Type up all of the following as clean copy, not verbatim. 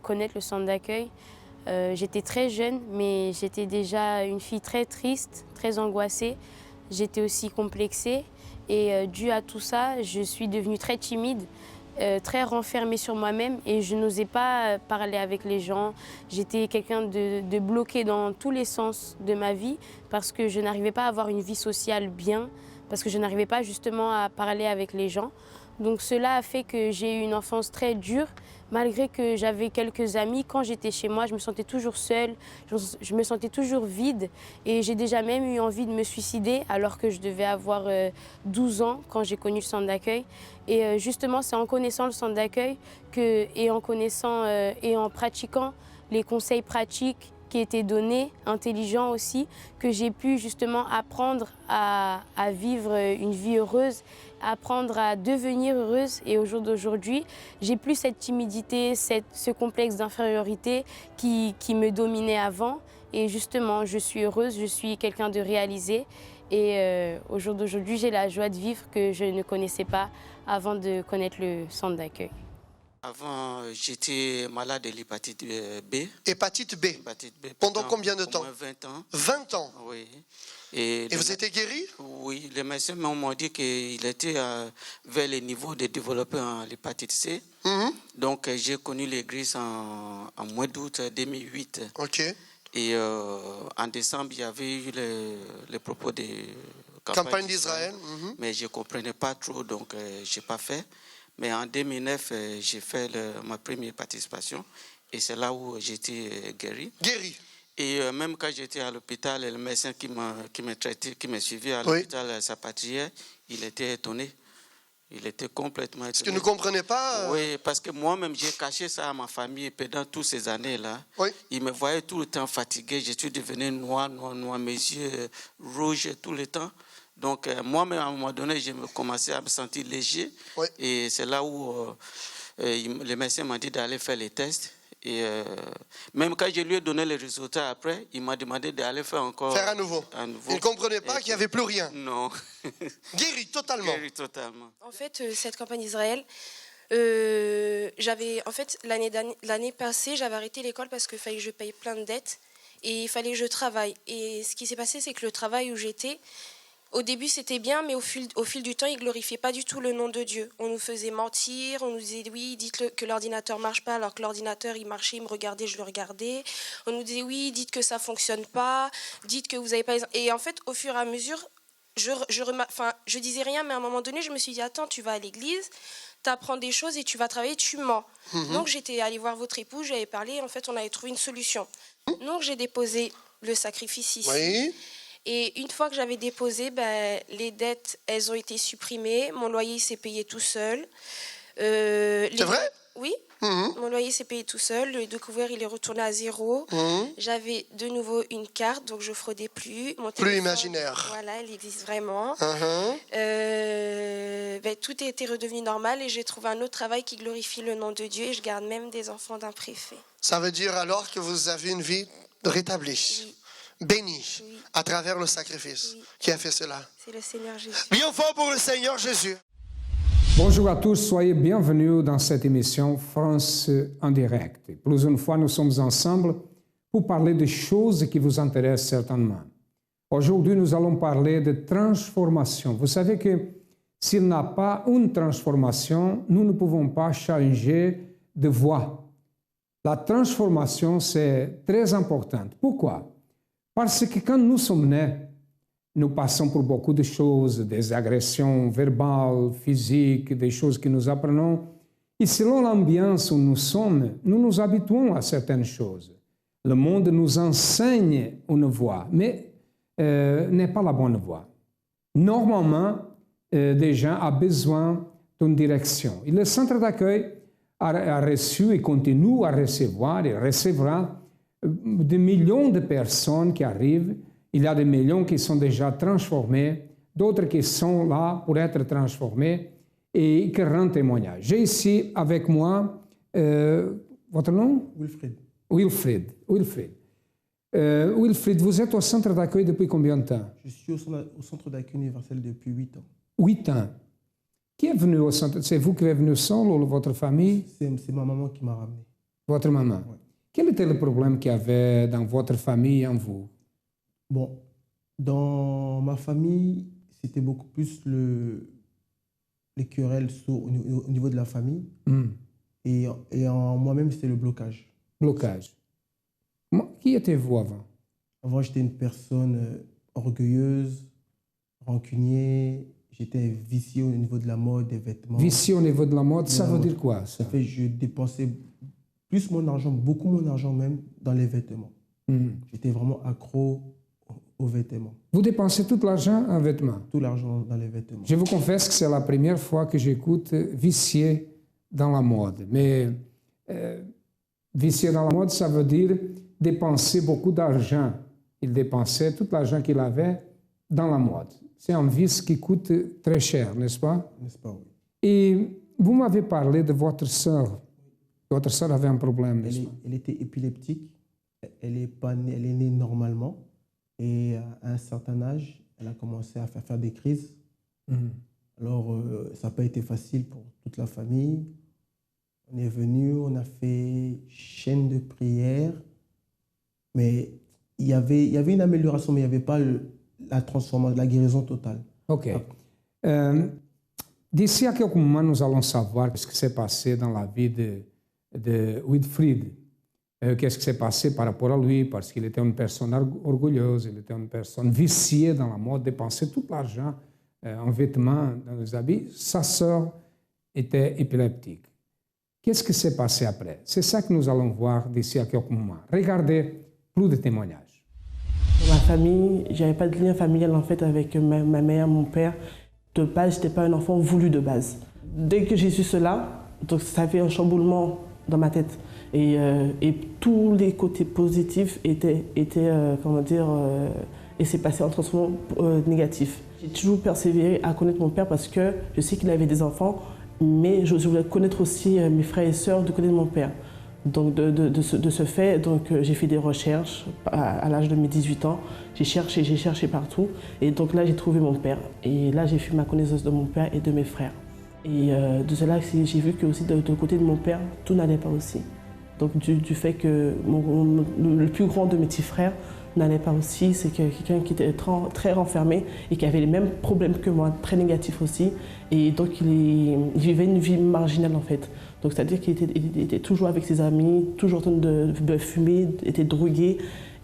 connaître le centre d'accueil, j'étais très jeune, mais j'étais déjà une fille très triste, très angoissée. J'étais aussi complexée et dû à tout ça, je suis devenue très timide, très renfermée sur moi-même et je n'osais pas parler avec les gens. J'étais quelqu'un de bloqué dans tous les sens de ma vie parce que je n'arrivais pas à avoir une vie sociale bien, parce que je n'arrivais pas justement à parler avec les gens. Donc cela a fait que j'ai eu une enfance très dure, malgré que j'avais quelques amis. Quand j'étais chez moi, je me sentais toujours seule, je me sentais toujours vide et j'ai déjà même eu envie de me suicider alors que je devais avoir 12 ans quand j'ai connu le centre d'accueil. Et justement, c'est en connaissant le centre d'accueil et en connaissant et en pratiquant les conseils pratiques qui étaient donnés, intelligents aussi, que j'ai pu justement apprendre à vivre une vie heureuse, apprendre à devenir heureuse. Et au jour d'aujourd'hui, j'ai plus cette timidité, ce complexe d'infériorité qui me dominait avant. Et justement, je suis heureuse, je suis quelqu'un de réalisé. Et au jour d'aujourd'hui, j'ai la joie de vivre que je ne connaissais pas avant de connaître le centre d'accueil. Avant, j'étais malade de l'hépatite B. Hépatite B. Hépatite B. Pendant combien de temps? Au moins 20 ans. 20 ans. Oui. Et vous étiez guéri? Oui, les médecins m'ont dit qu'il était vers le niveau de développer l'hépatite C. Donc, j'ai connu l'église en mois d'août 2008. OK. Et en décembre, il y avait eu les propos de campagne d'Israël. Mais je ne comprenais pas trop, donc je n'ai pas fait. Mais en 2009, j'ai fait ma première participation et c'est là où j'étais guéri. Guéri. Et même quand j'étais à l'hôpital, le médecin qui m'a traité, qui m'a suivi à l'hôpital Sapatière, il était étonné. Il était complètement étonné. Parce que vous ne comprenez pas Oui, parce que moi-même, j'ai caché ça à ma famille pendant toutes ces années-là. Oui. Il me voyait tout le temps fatigué. Je suis devenu noir, mes yeux rouges tout le temps. Donc, moi-même, à un moment donné, je me commençais à me sentir léger. Oui. Et c'est là où le médecin m'a dit d'aller faire les tests. Et même quand je lui ai donné les résultats après, il m'a demandé d'aller faire encore... Faire à nouveau. Il ne comprenait pas qu'il n'y avait plus rien. Non. Guéri totalement. Guéri totalement. En fait, cette campagne d'Israël, l'année passée, j'avais arrêté l'école parce qu'il fallait que je paye plein de dettes et il fallait que je travaille. Et ce qui s'est passé, c'est que le travail où j'étais... Au début, c'était bien, mais au fil du temps, ils ne glorifiaient pas du tout le nom de Dieu. On nous faisait mentir, on nous disait, oui, dites que l'ordinateur ne marche pas, alors que l'ordinateur, il marchait, il me regardait, je le regardais. On nous disait, oui, dites que ça ne fonctionne pas, dites que vous n'avez pas... Et en fait, au fur et à mesure, je disais rien, mais à un moment donné, je me suis dit, attends, tu vas à l'église, tu apprends des choses et tu vas travailler, tu mens. Donc, j'étais allée voir votre époux, j'avais parlé, en fait, on avait trouvé une solution. Donc, j'ai déposé le sacrifice ici. Oui. Et une fois que j'avais déposé, les dettes, elles ont été supprimées. Mon loyer s'est payé tout seul. C'est vrai? Oui. Mon loyer s'est payé tout seul. Le découvert, il est retourné à 0. J'avais de nouveau une carte, donc je fraudais plus. Mon téléphone, imaginaire. Voilà, il existe vraiment. Tout était redevenu normal et j'ai trouvé un autre travail qui glorifie le nom de Dieu et je garde même des enfants d'un préfet. Ça veut dire alors que vous avez une vie rétablie. Oui. Béni à travers le sacrifice qui a fait cela. C'est le Seigneur Jésus. Bien fort pour le Seigneur Jésus. Bonjour à tous, soyez bienvenus dans cette émission France en direct. Plus une fois, nous sommes ensemble pour parler de choses qui vous intéressent certainement. Aujourd'hui, nous allons parler de transformation. Vous savez que s'il n'y a pas une transformation, nous ne pouvons pas changer de voie. La transformation, c'est très important. Pourquoi? Parce que quand nous sommes nés, nous passons por beaucoup de choses, des agressions verbales, physiques, des choses que nous apprenons. Et selon l'ambiance où nous sommes, nous nous habituons à certaines choses. Le monde nous enseigne une voie, mais n'est pas la bonne voie. Normalement, des gens ont besoin d'une direction. Et le centre d'accueil a reçu et continue à recevoir et recevra des millions de personnes qui arrivent. Il y a des millions qui sont déjà transformés, d'autres qui sont là pour être transformés et qui rendent témoignage. J'ai ici avec moi, votre nom? Wilfried. Wilfried, vous êtes au centre d'accueil depuis combien de temps? Je suis au centre d'accueil universel depuis 8 ans. 8 ans. Qui est venu au centre? C'est vous qui êtes venu seul ou votre famille? C'est ma maman qui m'a ramené. Votre maman. Ouais. Quel était le problème qu'il y avait dans votre famille et en vous? Bon, dans ma famille, c'était beaucoup plus les querelles au niveau de la famille. Et en moi-même, c'était le blocage. Blocage. Qui étiez-vous avant? Avant, j'étais une personne orgueilleuse, rancunier. J'étais vicieux au niveau de la mode, des vêtements. Vicieux au niveau de la mode, ça veut dire quoi, ça? Ça fait que je dépensais plus mon argent, beaucoup mon argent même, dans les vêtements. J'étais vraiment accro aux vêtements. Vous dépensez tout l'argent en vêtements? Tout l'argent dans les vêtements. Je vous confesse que c'est la première fois que j'écoute vicier dans la mode. Mais vicier dans la mode, ça veut dire dépenser beaucoup d'argent. Il dépensait tout l'argent qu'il avait dans la mode. C'est un vice qui coûte très cher, n'est-ce pas? N'est-ce pas, oui. Et vous m'avez parlé de votre sœur. Votre sœur avait un problème, n'est-ce pas? Elle était épileptique. Elle est née normalement. Et à un certain âge, elle a commencé à faire des crises. Alors, ça n'a pas été facile pour toute la famille. On est venu, on a fait chaîne de prière. Mais il y avait une amélioration, mais il n'y avait pas la transformation, la guérison totale. Ok. D'ici à quelques moments, nous allons savoir ce qui s'est passé dans la vie de Wilfried. Qu'est-ce qui s'est passé par rapport à lui, parce qu'il était une personne orgueilleuse, il était une personne viciée dans la mode, dépensait tout l'argent en vêtements, dans les habits. Sa sœur était épileptique. Qu'est-ce qui s'est passé après? C'est ça que nous allons voir d'ici à quelques moments. Regardez plus de témoignages. Dans ma famille, je n'avais pas de lien familial en fait avec ma mère, mon père. De base, je n'étais pas un enfant voulu de base. Dès que j'ai su cela, donc ça fait un chamboulement dans ma tête. Et tous les côtés positifs étaient et c'est passé en transformation négatif. J'ai toujours persévéré à connaître mon père parce que je sais qu'il avait des enfants, mais je voulais connaître aussi mes frères et sœurs, de connaître mon père. Donc de ce fait, j'ai fait des recherches à l'âge de mes 18 ans. J'ai cherché partout. Et donc là, j'ai trouvé mon père. Et là, j'ai fait ma connaissance de mon père et de mes frères. Et de cela, j'ai vu que aussi de côté de mon père, tout n'allait pas aussi. Donc du fait que le plus grand de mes petits frères n'allait pas aussi, c'est quelqu'un qui était très renfermé et qui avait les mêmes problèmes que moi, très négatifs aussi. Et donc il vivait une vie marginale en fait. Donc c'est-à-dire qu'il était toujours avec ses amis, toujours en train de fumer, était drogué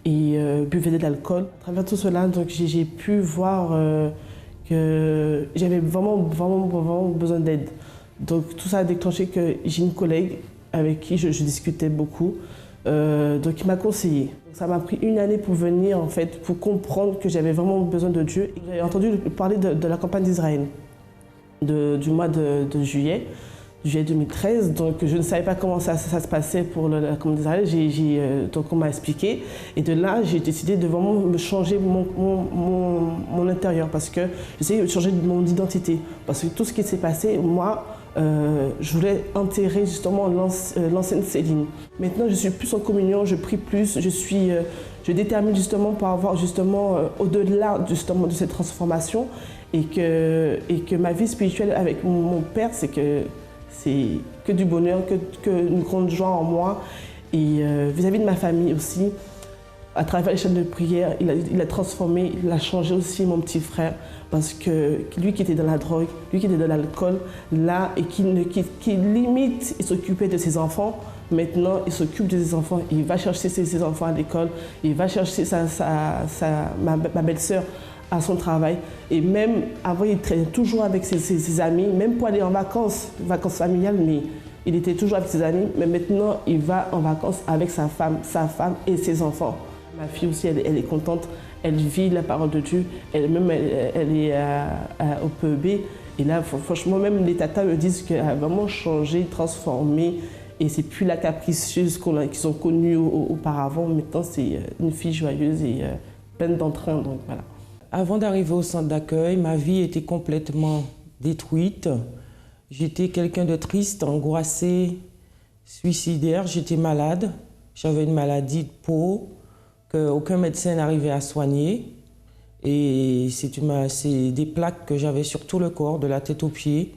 et buvait de l'alcool. À travers tout cela, donc j'ai pu voir que j'avais vraiment besoin d'aide. Donc tout ça a déclenché que j'ai une collègue avec qui je discutais beaucoup, donc il m'a conseillé. Ça m'a pris une année pour venir en fait, pour comprendre que j'avais vraiment besoin de Dieu. J'ai entendu parler de la campagne d'Israël du mois de juillet 2013, donc je ne savais pas comment ça se passait pour la campagne d'Israël. Donc on m'a expliqué et de là j'ai décidé de vraiment me changer mon intérieur parce que j'essayais de changer mon identité parce que tout ce qui s'est passé, moi, je voulais enterrer justement l'ancienne Céline. Maintenant, je suis plus en communion, je prie plus, je détermine justement pour avoir justement au-delà justement de cette transformation et que ma vie spirituelle avec mon père, c'est que du bonheur, que une grande joie en moi et vis-à-vis de ma famille aussi. À travers les chaînes de prière, il a transformé, il a changé aussi mon petit frère parce que lui qui était dans la drogue, lui qui était dans l'alcool, là, et qui limite, il s'occupait de ses enfants. Maintenant, il s'occupe de ses enfants, il va chercher ses enfants à l'école, il va chercher ma belle-sœur à son travail. Et même avant, il traînait toujours avec ses amis, même pour aller en vacances familiales, mais il était toujours avec ses amis. Mais maintenant, il va en vacances avec sa femme et ses enfants. Ma fille aussi, elle est contente, elle vit la parole de Dieu, elle est au PEB. Et là, franchement, même les tatas me disent qu'elle a vraiment changé, transformé. Et c'est plus la capricieuse qu'ils ont connue auparavant. Maintenant, c'est une fille joyeuse et pleine d'entrain. Donc voilà. Avant d'arriver au centre d'accueil, ma vie était complètement détruite. J'étais quelqu'un de triste, angoissé, suicidaire. J'étais malade. J'avais une maladie de peau qu'aucun médecin n'arrivait à soigner. Et c'est des plaques que j'avais sur tout le corps, de la tête aux pieds.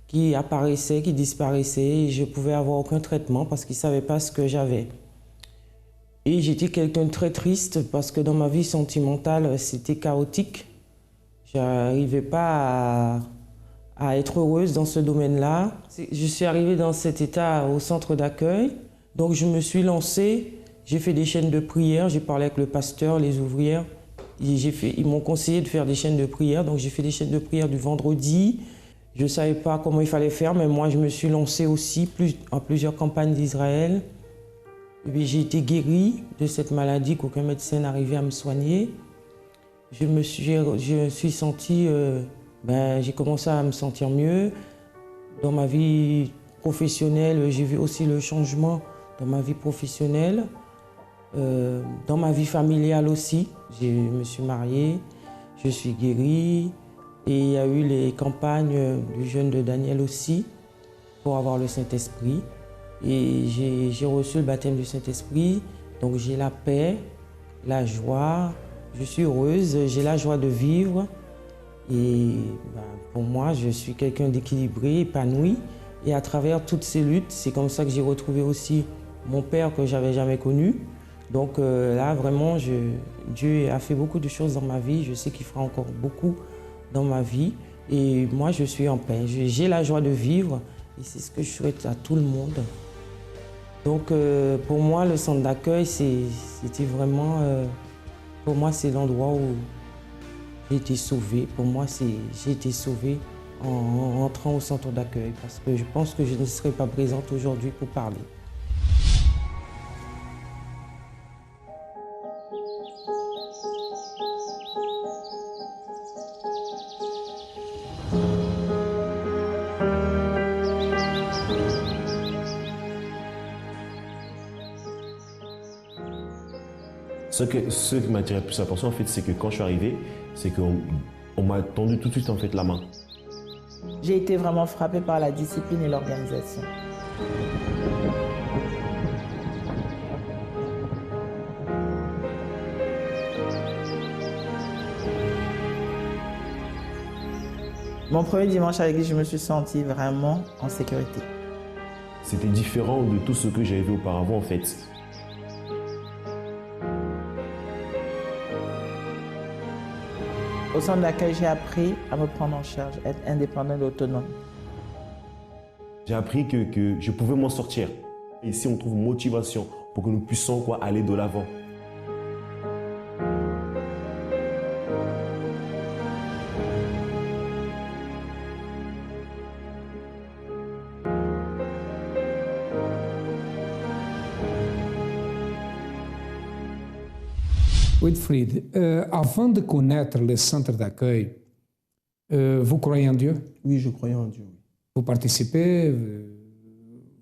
qui apparaissaient, qui disparaissaient. Et je ne pouvais avoir aucun traitement parce qu'ils ne savaient pas ce que j'avais. Et j'étais quelqu'un de très triste parce que dans ma vie sentimentale, c'était chaotique. Je n'arrivais pas à être heureuse dans ce domaine-là. Je suis arrivée dans cet état au centre d'accueil. Donc je me suis lancée, j'ai fait des chaînes de prière, j'ai parlé avec le pasteur, les ouvrières. Ils m'ont conseillé de faire des chaînes de prière, donc j'ai fait des chaînes de prière du vendredi. Je ne savais pas comment il fallait faire, mais moi je me suis lancée aussi en plusieurs campagnes d'Israël. Et puis j'ai été guérie de cette maladie qu'aucun médecin n'arrivait à me soigner. Je me suis sentie, j'ai commencé à me sentir mieux. Dans ma vie professionnelle, j'ai vu aussi le changement dans ma vie professionnelle. Dans ma vie familiale aussi, je me suis mariée, je suis guérie. Et il y a eu les campagnes du jeûne de Daniel aussi, pour avoir le Saint-Esprit. Et j'ai reçu le baptême du Saint-Esprit, donc j'ai la paix, la joie, je suis heureuse, j'ai la joie de vivre. Et pour moi, je suis quelqu'un d'équilibré, épanoui. Et à travers toutes ces luttes, c'est comme ça que j'ai retrouvé aussi mon père que je n'avais jamais connu. Donc là, vraiment, Dieu a fait beaucoup de choses dans ma vie. Je sais qu'il fera encore beaucoup dans ma vie. Et moi, je suis en paix. J'ai la joie de vivre. Et c'est ce que je souhaite à tout le monde. Donc pour moi, le centre d'accueil, c'était vraiment... pour moi, c'est l'endroit où j'ai été sauvée. Pour moi, j'ai été sauvée en entrant au centre d'accueil. Parce que je pense que je ne serais pas présente aujourd'hui pour parler. Ce qui m'a attiré plus l'attention, en fait, c'est que quand je suis arrivé, c'est qu'on m'a tendu tout de suite en fait, la main. J'ai été vraiment frappée par la discipline et l'organisation. Mon premier dimanche avec lui, je me suis sentie vraiment en sécurité. C'était différent de tout ce que j'avais vu auparavant, en fait. Au centre d'accueil, j'ai appris à me prendre en charge, être indépendante et autonome. J'ai appris que je pouvais m'en sortir. Ici, on trouve motivation pour que nous puissions aller de l'avant. Wilfried, avant de connaître le centre d'accueil, vous croyez en Dieu? Oui, je croyais en Dieu. Vous participez,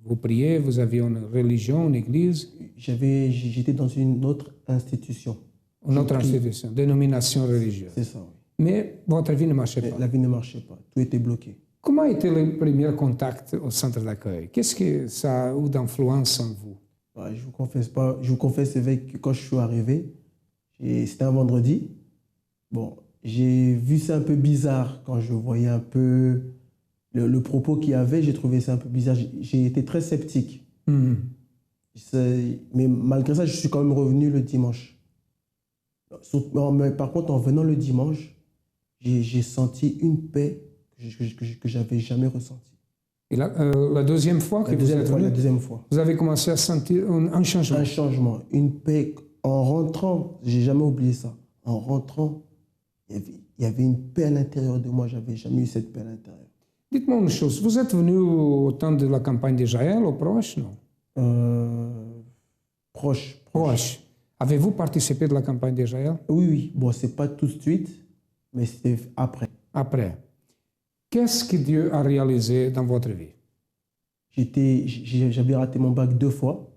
vous priez, vous aviez une religion, une église? J'étais dans une autre institution. Une autre institution, dénomination religieuse. C'est ça, oui. Mais votre vie ne marchait pas? La vie ne marchait pas, tout était bloqué. Comment était le premier contact au centre d'accueil? Qu'est-ce que ça a eu d'influence en vous? Je vous confesse que quand je suis arrivé, c'était un vendredi. Bon, j'ai vu ça un peu bizarre quand je voyais un peu le propos qu'il y avait. J'ai trouvé ça un peu bizarre. J'ai été très sceptique. Mais malgré ça, je suis quand même revenu le dimanche. Mais par contre, en venant le dimanche, j'ai senti une paix que je n'avais jamais ressentie. Et la deuxième fois que vous êtes venu, la deuxième fois, vous avez commencé à sentir un changement? Un changement, une paix. En rentrant, j'ai jamais oublié ça. En rentrant, il y avait une paix à l'intérieur de moi. J'avais jamais eu cette paix à l'intérieur. Dites-moi une chose. Vous êtes venu au temps de la campagne d'Israël, au Proche, non? Proche. Avez-vous participé de la campagne d'Israël? Oui. Bon, c'est pas tout de suite, mais c'était après. Après. Qu'est-ce que Dieu a réalisé dans votre vie? J'avais raté mon bac 2 fois.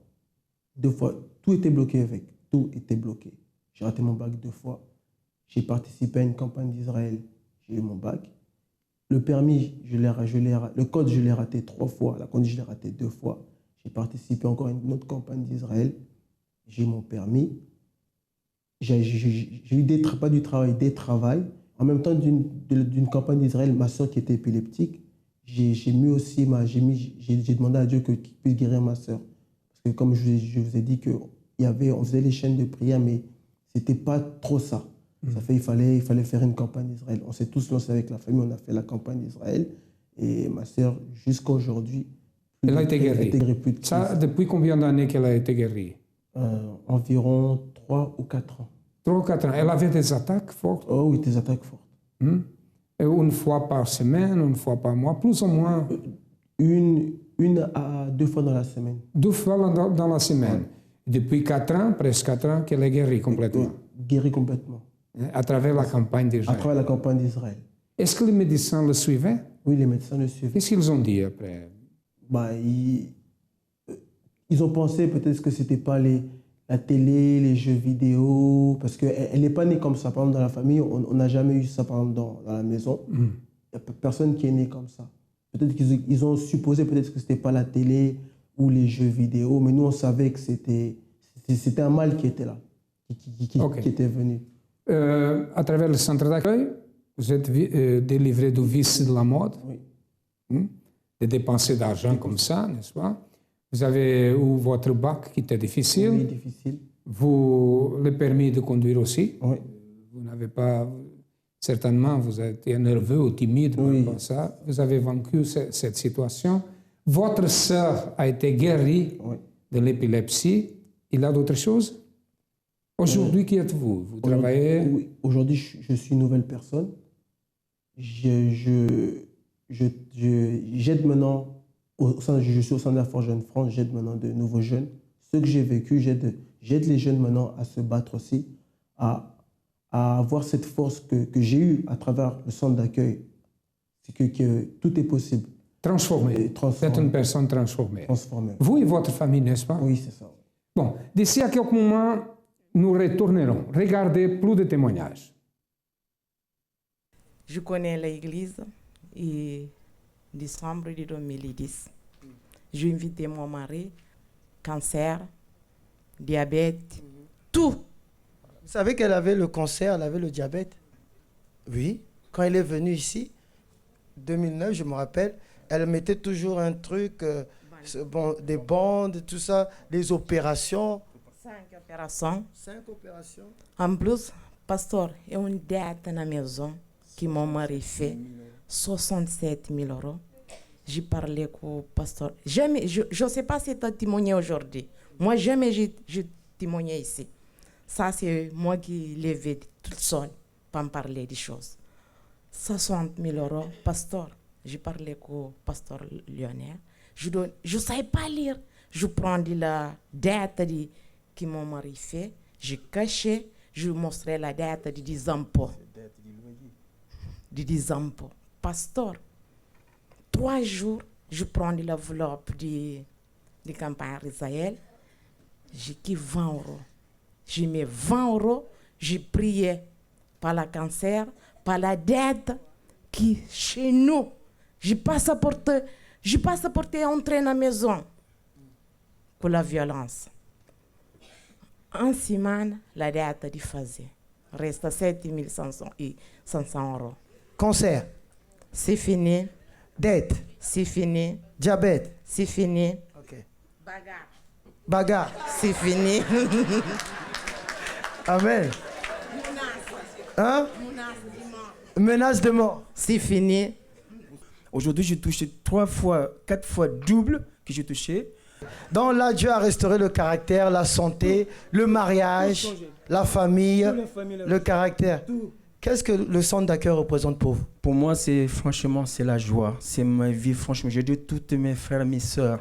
2 fois. Tout était bloqué avec. Tout était bloqué. J'ai raté mon bac 2 fois. J'ai participé à une campagne d'Israël. J'ai eu mon bac. Le permis, le code, je l'ai raté 3 fois. La conduite, je l'ai raté 2 fois. J'ai participé encore à une autre campagne d'Israël. J'ai eu mon permis. J'ai eu des travaux. En même temps d'une campagne d'Israël, ma soeur qui était épileptique, j'ai demandé à Dieu qu'il puisse guérir ma sœur. Parce que comme je vous ai dit, on faisait les chaînes de prière, mais ce n'était pas trop ça. Il fallait faire une campagne d'Israël. On s'est tous lancés avec la famille, on a fait la campagne d'Israël. Et ma sœur, jusqu'à aujourd'hui, elle a été guérie. Ça, depuis combien d'années qu'elle a été guérie? Environ 3 ou 4 ans. 3 ou 4 ans. Elle avait des attaques fortes? Oh oui, des attaques fortes. Et une fois par semaine, une fois par mois, plus ou moins? Une à 2 fois dans la semaine. 2 fois dans la semaine. Ouais. Depuis 4 ans, presque 4 ans, qu'elle est guérie complètement? Guérie complètement. À travers la campagne d'Israël? À travers la campagne d'Israël. Est-ce que les médecins le suivaient? Oui, les médecins le suivaient. Qu'est-ce qu'ils ont dit après? Ils ont pensé peut-être que ce n'était pas la télé, les jeux vidéo, parce qu'elle n'est pas née comme ça. Par exemple, dans la famille, on n'a jamais eu ça, par exemple, dans la maison. Il n'y a personne qui est né comme ça. Peut-être qu'ils ont supposé peut-être que ce n'était pas la télé ou les jeux vidéo, mais nous, on savait que c'était un mal qui était là, qui était venu. À travers le centre d'accueil, vous êtes délivré du vice de la mode, de dépenser d'argent comme ça, n'est-ce pas? Vous avez eu votre bac qui était difficile. Oui, difficile. Le permis de conduire aussi. Oui. Vous n'avez pas... Certainement, vous êtes nerveux ou timide par ça. Vous avez vaincu cette situation. Votre sœur a été guérie de l'épilepsie. Il a d'autres choses? Aujourd'hui, qui êtes-vous? Vous travaillez? Oui. Aujourd'hui, je suis une nouvelle personne. J'aide maintenant, je suis au sein de la Force Jeune France, j'aide maintenant de nouveaux jeunes. Ce que j'ai vécu, j'aide les jeunes maintenant à se battre aussi, à avoir cette force que j'ai eue à travers le centre d'accueil. C'est que tout est possible. Transformé. C'est une personne transformée. Vous et votre famille, n'est-ce pas? Oui, c'est ça. Bon, d'ici à quelques moments, nous retournerons. Regardez plus de témoignages. Je connais l'église en décembre de 2010. J'ai invité mon mari, cancer, diabète, tout. Vous savez qu'elle avait le cancer, elle avait le diabète? Oui. Quand elle est venue ici, 2009, je me rappelle, elle mettait toujours un truc, des bandes, tout ça, des opérations. 5 opérations. 5 opérations. En plus, pasteur, il y a une dette dans la maison que mon mari fait, 67 000 €. J'ai parlé avec le pasteur. Je ne sais pas si tu as témoigné aujourd'hui. Moi, jamais j'ai témoigné ici. Ça, c'est moi qui l'ai vu toute seule pour me parler des choses. 60 000 €, pasteur. J'ai parlé avec le pasteur Lionel. Je ne savais pas lire. Je prends de la dette que mon mari fait. Je cachais. Je montrais la dette de 10 impôts. De 10 impôts. Pasteur, 3 jours, je prends de l'enveloppe de campagne Israël. J'ai qui 20 €. Je mets 20 €. J'ai prié par le cancer, par la dette qui chez nous. Je passe à porter entrer dans la maison pour la violence. En semaine, la dette est faisait. Reste 7 500 €. Cancer. C'est fini. Dette. C'est fini. Diabète. C'est fini. Ok. Bagarre. C'est fini. Amen. Hein? Menace de mort. C'est fini. Aujourd'hui, j'ai touché 4 fois double que j'ai touché. Donc là, Dieu a restauré le caractère, la santé, le mariage, la famille, le caractère. Qu'est-ce que le centre d'accueil représente pour vous? Pour moi, franchement, c'est la joie. C'est ma vie, franchement. Je dis à tous mes frères et mes sœurs,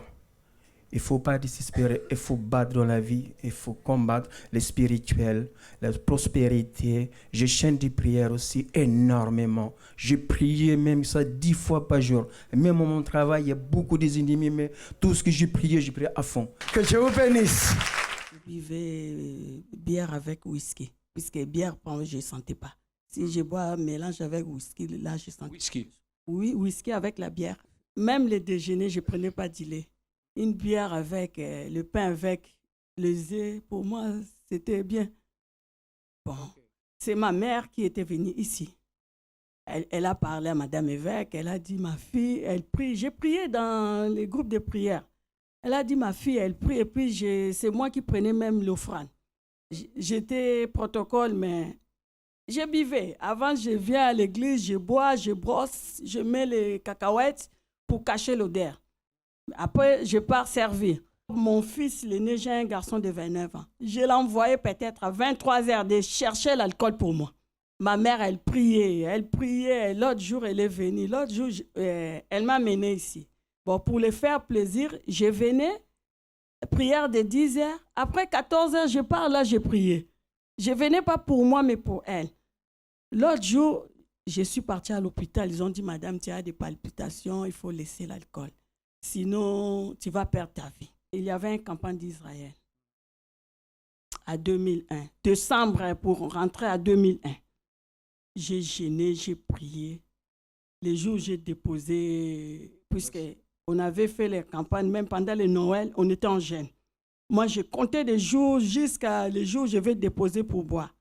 il ne faut pas désespérer, il faut battre dans la vie, il faut combattre le spirituel, la prospérité. Je chante des prières aussi énormément. Je priais même ça 10 fois par jour. Même à mon travail, il y a beaucoup d'ennemis, mais tout ce que j'ai prié à fond. Que Dieu vous bénisse. Je buvais bière avec whisky, puisque bière, je ne sentais pas. Si je bois un mélange avec whisky, là, je sentais. Whisky? Oui, whisky avec la bière. Même le déjeuner, je ne prenais pas du lait. Une bière avec le pain avec les œufs, pour moi, c'était bien. Bon, c'est ma mère qui était venue ici. elle a parlé à Madame Évêque, elle a dit, ma fille, elle prie. J'ai prié dans les groupes de prière. Elle a dit, ma fille, elle prie, et puis c'est moi qui prenais même l'offrande. J'étais protocole, mais je buvais. Avant, je viens à l'église, je bois, je brosse, je mets les cacahuètes pour cacher l'odeur. Après, je pars servir. Mon fils, l'aîné, j'ai un garçon de 29 ans. Je l'ai envoyé peut-être à 23 heures de chercher l'alcool pour moi. Ma mère, elle priait. L'autre jour, elle est venue. L'autre jour, elle m'a mené ici. Bon, pour le faire plaisir, je venais, prière de 10 heures. Après 14 heures, je pars là, je priais. Je venais pas pour moi, mais pour elle. L'autre jour, je suis partie à l'hôpital. Ils ont dit, madame, tu as des palpitations, il faut laisser l'alcool. Sinon, tu vas perdre ta vie. Il y avait une campagne d'Israël à 2001. Décembre pour rentrer à 2001. J'ai jeûné, j'ai prié. Les jours où j'ai déposé, puisqu'on avait fait les campagnes, même pendant le Noël, on était en jeûne. Moi, j'ai compté des jours jusqu'à les jours où je vais déposer pour boire.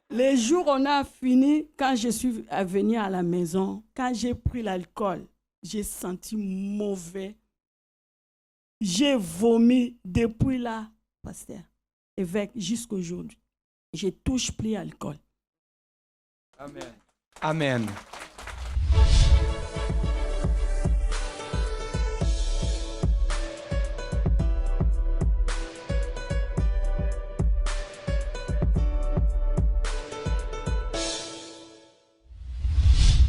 Les jours où on a fini, quand je suis venue à la maison, quand j'ai pris l'alcool, j'ai senti mauvais. J'ai vomi depuis là, pasteur, évêque, jusqu'à aujourd'hui. Je touche plus alcool. Amen. Amen.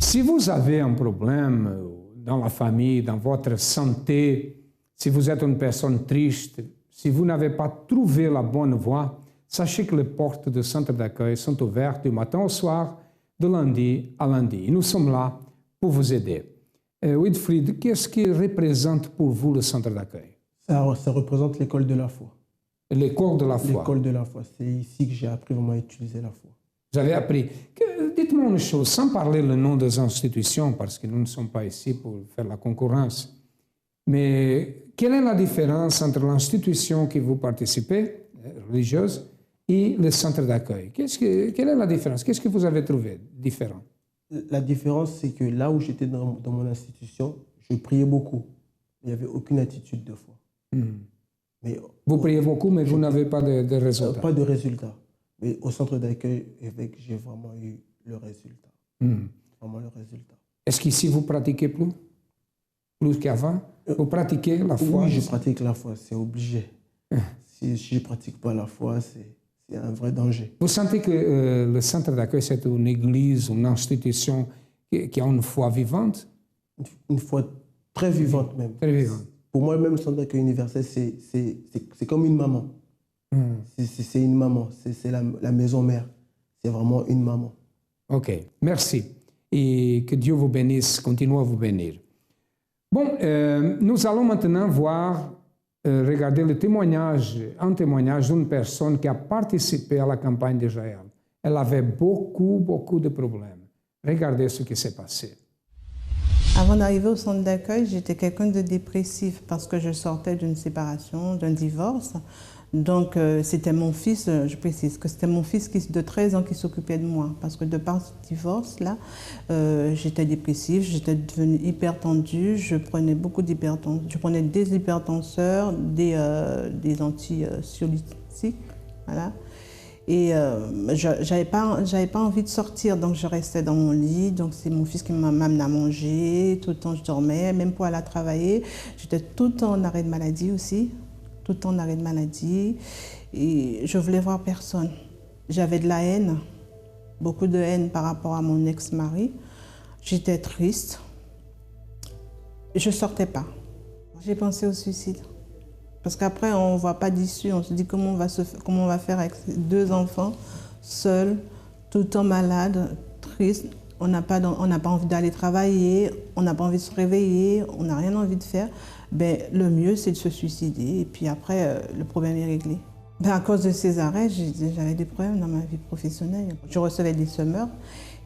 Si vous avez un problème dans la famille, dans votre santé, si vous êtes une personne triste, si vous n'avez pas trouvé la bonne voie, sachez que les portes du centre d'accueil sont ouvertes du matin au soir, de lundi à lundi. Et nous sommes là pour vous aider. Wilfried, qu'est-ce qui représente pour vous le centre d'accueil? Ça représente l'école de la foi. L'école de la foi. L'école de la foi. C'est ici que j'ai appris vraiment à utiliser la foi. Vous avez appris. Dites-moi une chose, sans parler le nom des institutions, parce que nous ne sommes pas ici pour faire la concurrence. Mais quelle est la différence entre l'institution que vous participez, religieuse, et le centre d'accueil? Quelle est la différence? Qu'est-ce que vous avez trouvé différent? La différence, c'est que là où j'étais dans mon institution, je priais beaucoup. Il n'y avait aucune attitude de foi. Mais, vous priez beaucoup, mais vous n'avez pas de résultats? Pas de résultats. Mais au centre d'accueil, j'ai vraiment eu le résultat. Vraiment le résultat. Est-ce qu'ici, vous pratiquez plus qu'avant? Vous pratiquez la foi? Oui, je pratique la foi, c'est obligé. Si je ne pratique pas la foi, c'est un vrai danger. Vous sentez que le centre d'accueil, c'est une église, une institution qui a une foi vivante? Une foi très vivante même. Très vivante. Pour moi, même le centre d'accueil universel, c'est comme une maman. C'est une maman, c'est la maison mère. C'est vraiment une maman. OK, merci. Et que Dieu vous bénisse, continue à vous bénir. Bon, nous allons maintenant regarder un témoignage d'une personne qui a participé à la campagne d'Israël. Elle avait beaucoup de problèmes. Regardez ce qui s'est passé. Avant d'arriver au centre d'accueil, j'étais quelqu'un de dépressif parce que je sortais d'une séparation, d'un divorce. Donc, c'était mon fils, je précise que c'était mon fils de 13 ans qui s'occupait de moi. Parce que de par ce divorce-là, j'étais dépressive, j'étais devenue hyper tendue, je prenais beaucoup d'hypertenseurs, je prenais des hypertenseurs, des anxiolytiques, voilà. Et j'avais pas envie de sortir, donc je restais dans mon lit. Donc c'est mon fils qui m'amenait à manger, tout le temps je dormais, même pour aller travailler. J'étais tout le temps en arrêt de maladie aussi. Tout le temps en arrêt de maladie, et je voulais voir personne. J'avais de la haine, beaucoup de haine par rapport à mon ex-mari. J'étais triste. Je ne sortais pas. J'ai pensé au suicide. Parce qu'après, on ne voit pas d'issue. On se dit comment on va faire avec 2 enfants, seuls, tout le temps malades, tristes. On n'a pas envie d'aller travailler, on n'a pas envie de se réveiller, on n'a rien envie de faire. Ben, le mieux, c'est de se suicider. Et puis après, le problème est réglé. Ben, à cause de ces arrêts, j'avais des problèmes dans ma vie professionnelle. Je recevais des semeurs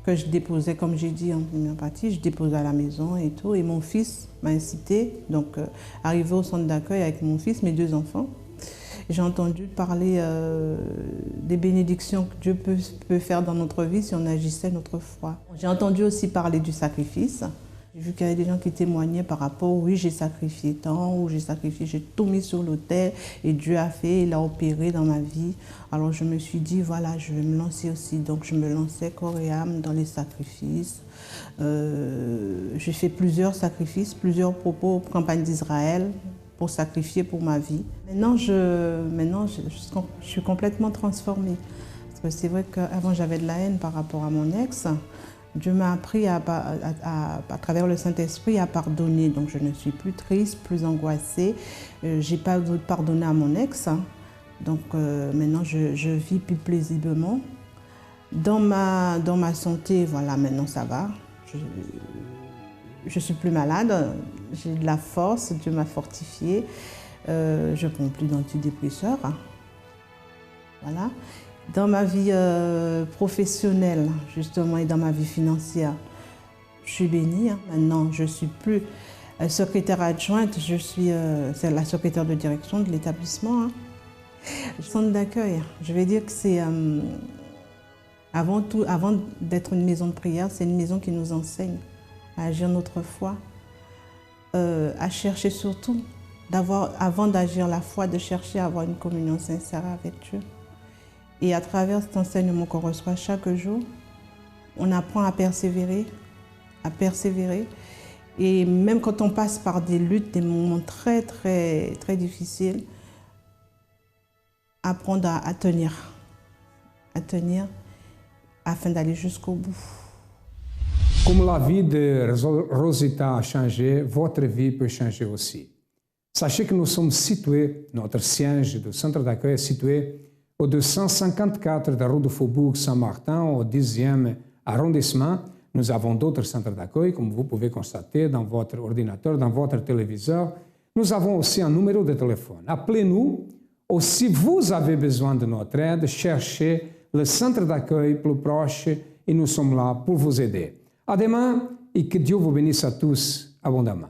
que je déposais, comme j'ai dit en première partie, je déposais à la maison et tout. Et mon fils m'a incité, donc arrivé au centre d'accueil avec mon fils, mes 2 enfants. J'ai entendu parler des bénédictions que Dieu peut faire dans notre vie si on agissait notre foi. J'ai entendu aussi parler du sacrifice. J'ai vu qu'il y avait des gens qui témoignaient par rapport, oui, j'ai sacrifié tant, ou j'ai sacrifié, j'ai tout mis sur l'autel et Dieu a fait, il a opéré dans ma vie. Alors je me suis dit, voilà, je vais me lancer aussi. Donc je me lançais corps et âme dans les sacrifices. J'ai fait plusieurs sacrifices, plusieurs propos, campagne d'Israël pour sacrifier pour ma vie. Maintenant, je suis complètement transformée. Parce que c'est vrai qu'avant, j'avais de la haine par rapport à mon ex. Dieu m'a appris à travers le Saint-Esprit à pardonner. Donc je ne suis plus triste, plus angoissée. Je n'ai pas voulu pardonner à mon ex. Donc maintenant je vis plus paisiblement. Dans ma santé, voilà, maintenant ça va. Je suis plus malade. J'ai de la force, Dieu m'a fortifiée. Je ne prends plus d'antidépresseurs. Voilà. Dans ma vie professionnelle, justement, et dans ma vie financière, je suis bénie. Maintenant, je ne suis plus secrétaire adjointe, je suis c'est la secrétaire de direction de l'établissement. Le centre d'accueil, je vais dire que c'est, avant d'être une maison de prière, c'est une maison qui nous enseigne à agir notre foi, à chercher surtout, avant d'agir la foi, de chercher à avoir une communion sincère avec Dieu. Et à travers cet enseignement qu'on reçoit chaque jour, on apprend à persévérer. Et même quand on passe par des luttes, des moments très, très, très difficiles, apprendre à tenir afin d'aller jusqu'au bout. Comme la vie de Rosita a changé, votre vie peut changer aussi. Sachez que nous sommes situés, notre siège du centre d'accueil est situé au 254 de la rue du Faubourg Saint-Martin, au 10e arrondissement. Nous avons d'autres centres d'accueil, comme vous pouvez constater dans votre ordinateur, dans votre téléviseur. Nous avons aussi un numéro de téléphone. Appelez-nous, ou si vous avez besoin de notre aide, cherchez le centre d'accueil plus proche et nous sommes là pour vous aider. À demain et que Dieu vous bénisse à tous abondamment.